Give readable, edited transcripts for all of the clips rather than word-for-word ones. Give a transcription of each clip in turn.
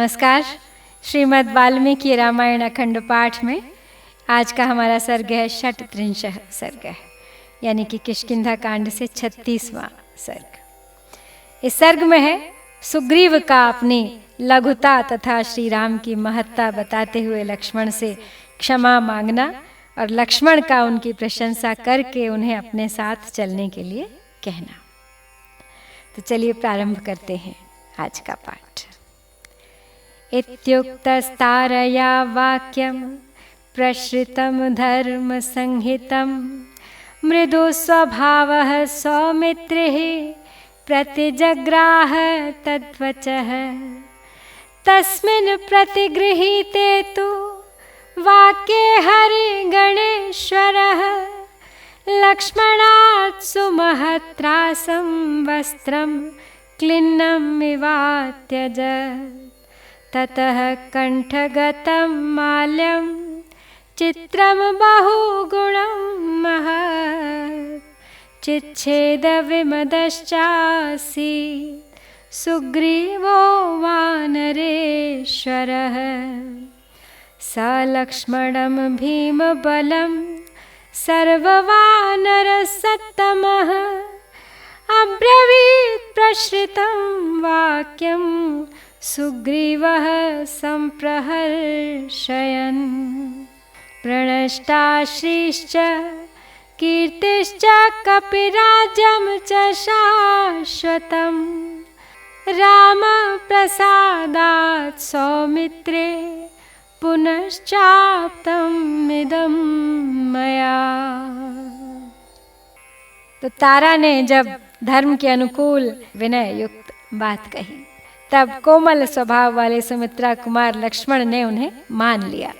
नमस्कार। श्रीमद् वाल्मीकि रामायण अखंड पाठ में आज का हमारा सर्ग है षट्त्रिंशः सर्ग है, यानी कि किष्किंधा कांड से 36वां सर्ग। इस सर्ग में है सुग्रीव का अपनी लघुता तथा श्री राम की महत्ता बताते हुए लक्ष्मण से क्षमा मांगना और लक्ष्मण का उनकी प्रशंसा करके उन्हें अपने साथ चलने के लिए कहना। तो चलिए प्रारंभ करते हैं आज का पाठ। इत्युक्तस्तारया वाक्यं प्रश्रितं धर्म संहितं मृदु स्वभावः सौमित्रिः प्रतिजग्राह तद्वचः। तस्मिन् प्रतिगृहीते तु वाक्ये हरिगणेश्वरः लक्ष्मणात् सुमहत्रासं वस्त्रं क्लिन्नमिवात्यजत्। ततः कण्ठगतं माल्यं चित्रं बहुगुणं महत् चिच्छेदविमदश्चासीत् सुग्रीवो वानरेश्वरः। स लक्ष्मणं भीमबलं सर्ववानरसत्तमः अब्रवीत् प्रश्रितं वाक्यं सुग्रीवः सम्प्रहर्षयन्। प्रणष्टाश्रीश्च कीर्तिश्च कपिराज्यं च शाश्वतं रामप्रसादात् सौमित्रे पुनश्चाप्तमिदं मया। तो तारा ने जब धर्म के अनुकूल विनय युक्त बात कही, तब कोमल स्वभाव वाले सुमित्रा कुमार लक्ष्मण ने उन्हें मान लिया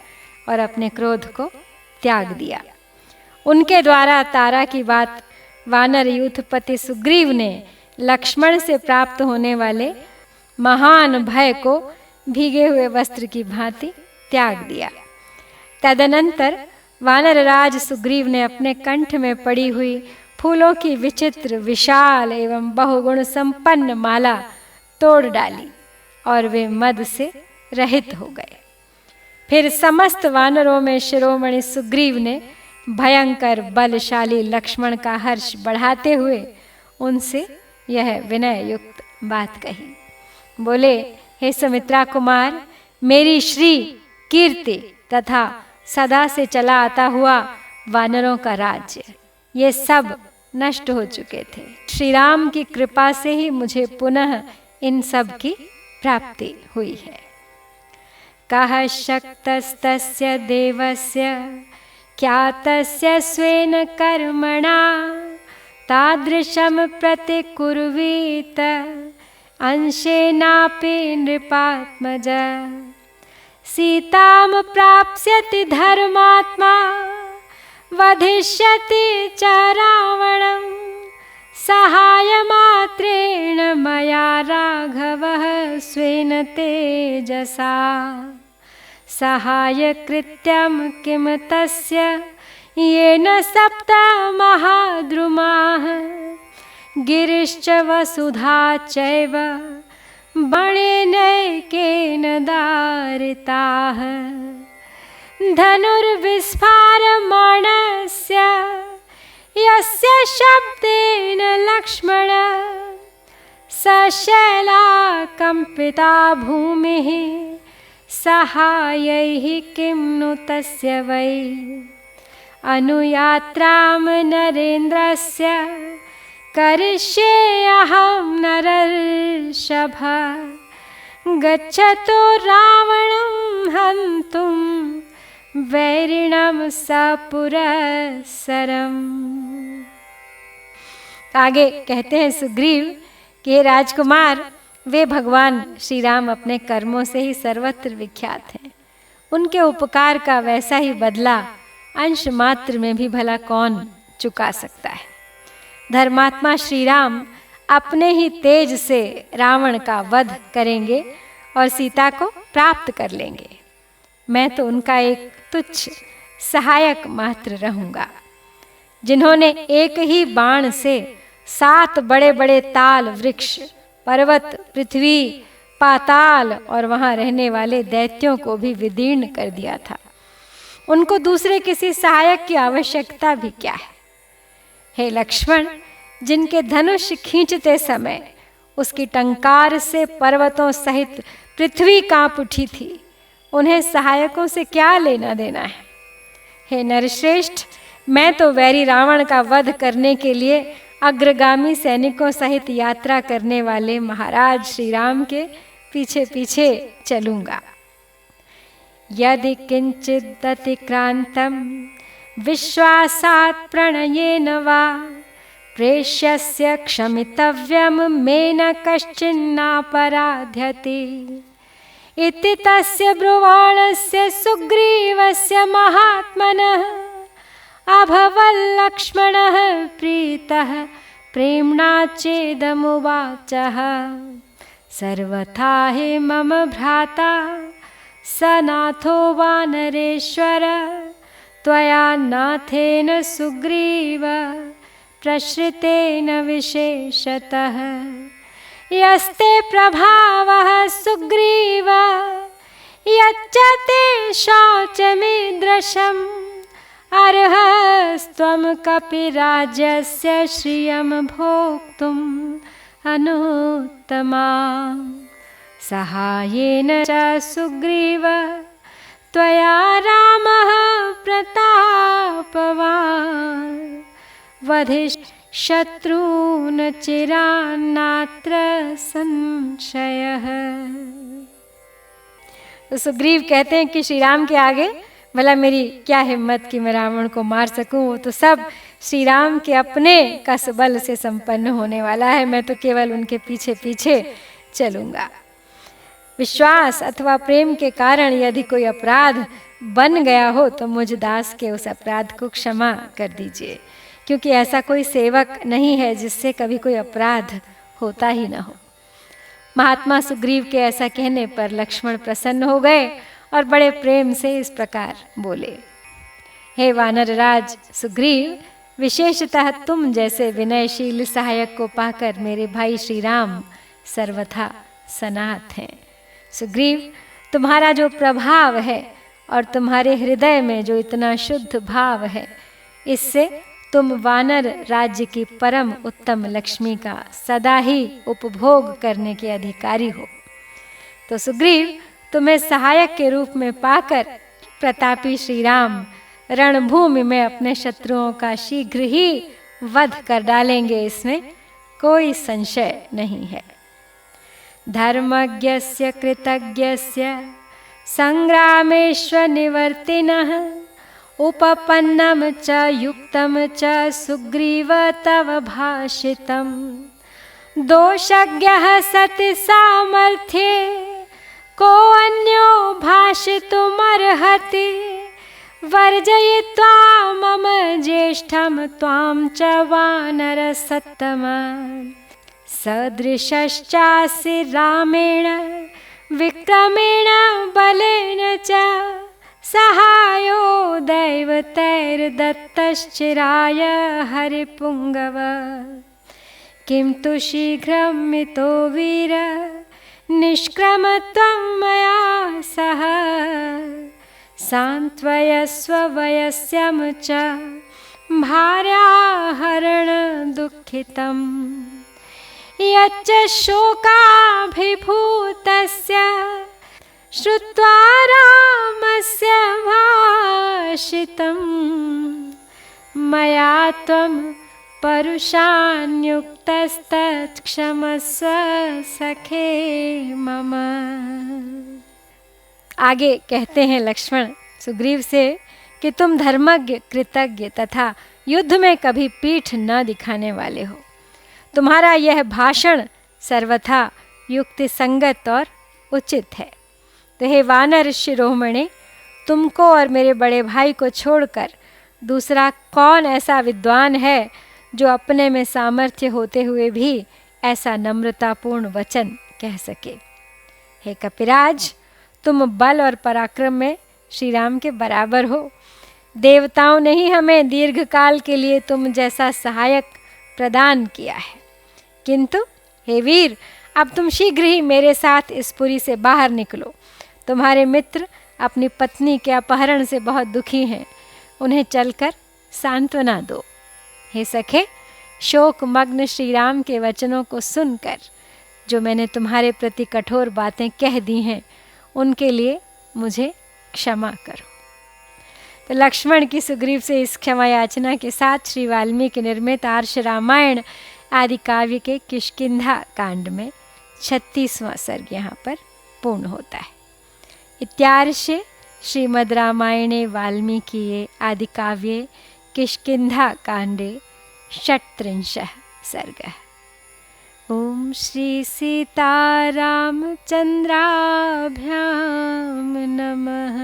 और अपने क्रोध को त्याग दिया। उनके द्वारा तारा की बात वानर यूथपति सुग्रीव ने लक्ष्मण से प्राप्त होने वाले महान भय को भीगे हुए वस्त्र की भांति त्याग दिया। तदनंतर वानरराज सुग्रीव ने अपने कंठ में पड़ी हुई फूलों की विचित्र विशाल एवं बहुगुण संपन्न माला तोड़ डाली और वे मद से रहित हो गए। फिर समस्त वानरों में शिरोमणि सुग्रीव ने भयंकर बलशाली लक्ष्मण का हर्ष बढ़ाते हुए उनसे यह विनय युक्त बात कही। बोले, हे सुमित्रा कुमार, मेरी श्री कीर्ति तथा सदा से चला आता हुआ वानरों का राज्य, ये सब नष्ट हो चुके थे। श्री राम की कृपा से ही मुझे पुनः इन सब की प्राप्ति हुई है। कः शक्तस्तस्य देवस्य क्यातस्य स्वेन कर्मणा तादृशं प्रतिकुर्वीत अंशेनापि नृपात्मज। सीतां प्राप्स्यति धर्मात्मा वधिष्यति च रावणं सहायमात्रेण मया राघवः स्वेन तेजसा। सहायकृत्यं किं तस्य येन सप्त महाद्रुमाः गिरिश्च वसुधा चैव बणेनैकेन दारिताः। धनुर्विस्फारमाणस्य यस्य शब्देन लक्ष्मण सशैला कंपिता भूमिः सहायैः किं नु तस्य वै। अनुयात्रां नरेन्द्रस्य करिष्ये अहं नरर्षभ। गच्छतो रावणं हन्तुं वैरिणं सपुरस्सरम्। आगे कहते हैं सुग्रीव कि राजकुमार, वे भगवान श्री राम अपने कर्मों से ही सर्वत्र विख्यात हैं। उनके उपकार का वैसा ही बदला अंश मात्र में भी भला कौन चुका सकता है। धर्मात्मा श्री राम अपने ही तेज से रावण का वध करेंगे और सीता को प्राप्त कर लेंगे। मैं तो उनका एक तुच्छ सहायक मात्र रहूंगा। जिन्होंने एक ही बाण से 7 बड़े बड़े ताल वृक्ष, पर्वत, पृथ्वी, पाताल और वहां रहने वाले दैत्यों को भी विदीर्ण कर दिया था। उनको दूसरे किसी सहायक की आवश्यकता भी क्या है। हे लक्ष्मण, जिनके धनुष खींचते समय उसकी टंकार से पर्वतों सहित पृथ्वी कांप उठी थी, उन्हें सहायकों से क्या लेना देना है। हे नरश्रेष्ठ, मैं तो वैरी रावण का वध करने के लिए अग्रगामी सैनिकों सहित यात्रा करने वाले महाराज श्री राम के पीछे पीछे चलूंगा। यदि किंचित् अतिक्रांतं विश्वासात् प्रणयेन वा प्रेष्यस्य क्षमितव्यं मे न कश्चिन्नापराध्यते इति तस्य ब्रुवाणस्य सुग्रीवस्य महात्मनः अभवल्लक्ष्मणः प्रीतः प्रेम्णा चेदमुवाचः सर्वथा हि मम भ्राता स नाथो वानरेश्वर त्वया नाथेन सुग्रीव प्रश्रितेन विशेषतः यस्ते प्रभावः सुग्रीव यच्च ते शौचमीदृशम् अर्हस्त्वं कपिराजस्य श्रियं भोक्तुम् अनुत्तमा सहायेन च सुग्रीव त्वया रामः प्रतापवान् वधिष्यशत्रून् चिरान्नात्र संशयः। तो सुग्रीव कहते हैं कि श्री राम के आगे भला मेरी क्या हिम्मत कि मैं रावण को मार सकूं। वो तो सब श्री राम के अपने कस बल से संपन्न होने वाला है, मैं तो केवल उनके पीछे पीछे चलूंगा। विश्वास अथवा प्रेम के कारण यदि कोई अपराध बन गया हो तो मुझ दास के उस अपराध को क्षमा कर दीजिए, क्योंकि ऐसा कोई सेवक नहीं है जिससे कभी कोई अपराध होता ही न हो। महात्मा सुग्रीव के ऐसा कहने पर लक्ष्मण प्रसन्न हो गए और बड़े प्रेम से इस प्रकार बोले। हे वानरराज सुग्रीव, विशेषतः तुम जैसे विनयशील सहायक को पाकर मेरे भाई श्री राम सर्वथा सनाथ हैं। सुग्रीव, तुम्हारा जो प्रभाव है और तुम्हारे हृदय में जो इतना शुद्ध भाव है, इससे तुम वानर राज्य की परम उत्तम लक्ष्मी का सदा ही उपभोग करने के अधिकारी हो। तो सुग्रीव, तुम्हें सहायक के रूप में पाकर प्रतापी श्री राम रणभूमि में अपने शत्रुओं का शीघ्र ही वध कर डालेंगे, इसमें कोई संशय नहीं है। धर्मज्ञस्य कृतज्ञस्य संग्रामेश्वर निवर्तिनः उपपन्नम च युक्तम च सुग्रीव तव भाषितम् दोषज्ञः सति सामर्थ्ये को अन्यो भाषितुमर्हति वर्जयित्वा मम ज्येष्ठं त्वां च वानरसत्तम सदृशश्चासि रामेण विक्रमेण बलेन च सहायो दैवतैर्दत्तश्चिराय हरिपुङ्गव किं तु शीघ्रं मितो वीर निष्क्रमत्वं मया सह सान्त्वयस्व वयस्यं च भार्याहरण दुःखितम् यच्च शोकाभिभूतस्य श्रुत्वा रामस्य भाषितं मया त्वं परुषान्युक्तस्तत्क्षमस्व सखे मम। आगे कहते हैं लक्ष्मण सुग्रीव से कि तुम धर्मज्ञ, कृतज्ञ तथा युद्ध में कभी पीठ न दिखाने वाले हो। तुम्हारा यह भाषण सर्वथा युक्ति संगत और उचित है। तो हे वानर शिरोमणे, तुमको और मेरे बड़े भाई को छोड़कर दूसरा कौन ऐसा विद्वान है जो अपने में सामर्थ्य होते हुए भी ऐसा नम्रतापूर्ण वचन कह सके। हे कपिराज, तुम बल और पराक्रम में श्री राम के बराबर हो। देवताओं ने ही हमें दीर्घ काल के लिए तुम जैसा सहायक प्रदान किया है, किंतु हे वीर, अब तुम शीघ्र ही मेरे साथ इस पुरी से बाहर निकलो। तुम्हारे मित्र अपनी पत्नी के अपहरण से बहुत दुखी हैं, उन्हें चलकर सांत्वना दो। हे सखे, शोक मग्न श्री राम के वचनों को सुनकर जो मैंने तुम्हारे प्रति कठोर बातें कह दी हैं, उनके लिए मुझे क्षमा करो। तो लक्ष्मण की सुग्रीव से इस क्षमा याचना के साथ श्री वाल्मीकि निर्मित आर्ष रामायण आदि काव्य के किष्किंधा कांड में 36वां सर्ग यहाँ पर पूर्ण होता है। इत्यार्षे श्रीमद् रामायणे वाल्मीकिये आदि काव्ये किष्किंधा कांडे 36 सर्गः। ओम श्री सीतारामचंद्राभ्यां नमः।